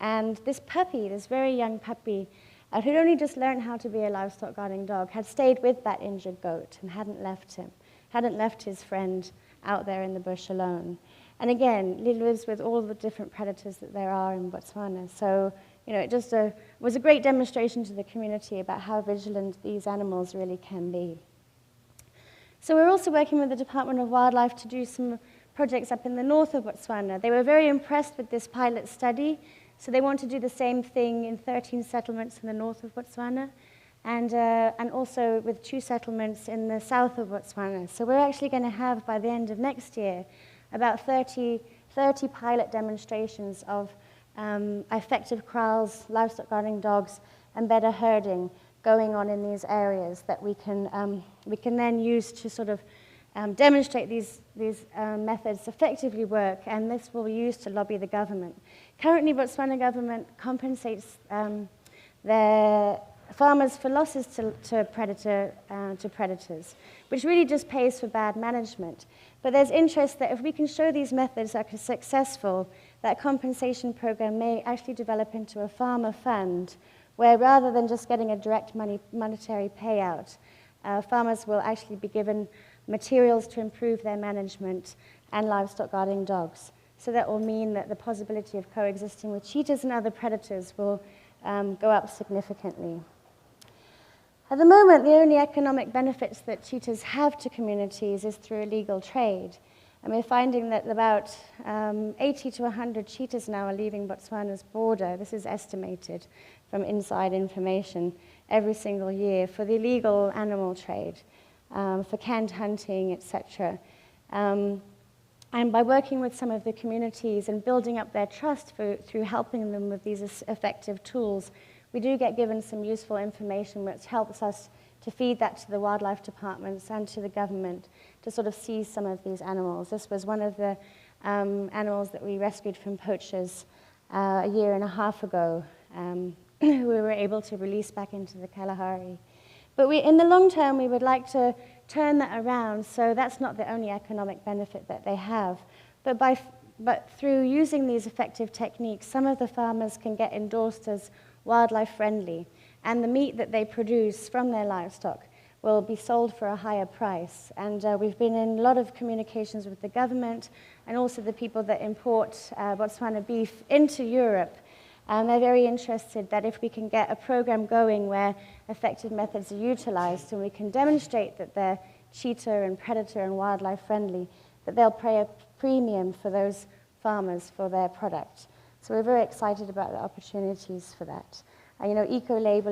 And this puppy, this very young puppy, who'd only just learned how to be a livestock guarding dog, had stayed with that injured goat and hadn't left him, hadn't left his friend out there in the bush alone. And again, he lives with all the different predators that there are in Botswana. So, it just was a great demonstration to the community about how vigilant these animals really can be. So we're also working with the Department of Wildlife to do some projects up in the north of Botswana. They were very impressed with this pilot study, so they want to do the same thing in 13 settlements in the north of Botswana, and also with 2 settlements in the south of Botswana. So we're actually going to have, by the end of next year, about 30 pilot demonstrations of effective kraals, livestock guarding dogs, and better herding going on in these areas that we can then use to sort of demonstrate these methods effectively work, and this will be used to lobby the government. Currently, Botswana government compensates their farmers for losses to predators, which really just pays for bad management. But there's interest that if we can show these methods are successful, that compensation program may actually develop into a farmer fund, where rather than just getting a direct monetary payout, farmers will actually be given materials to improve their management and livestock guarding dogs. So that will mean that the possibility of coexisting with cheetahs and other predators will go up significantly. At the moment, the only economic benefits that cheetahs have to communities is through illegal trade. And we're finding that about 80 to 100 cheetahs now are leaving Botswana's border. This is estimated from inside information every single year for the illegal animal trade, for canned hunting, etc. And by working with some of the communities and building up their trust through helping them with these effective tools, we do get given some useful information which helps us to feed that to the wildlife departments and to the government to sort of seize some of these animals. This was one of the animals that we rescued from poachers a year and a half ago, who we were able to release back into the Kalahari. But in the long term, we would like to turn that around, so that's not the only economic benefit that they have. But through using these effective techniques, some of the farmers can get endorsed as wildlife friendly, and the meat that they produce from their livestock will be sold for a higher price. And we've been in a lot of communications with the government and also the people that import Botswana beef into Europe. And they're very interested that if we can get a program going where effective methods are utilized and we can demonstrate that they're cheetah and predator and wildlife friendly, that they'll pay a premium for those farmers for their product. So we're very excited about the opportunities for that. Eco-label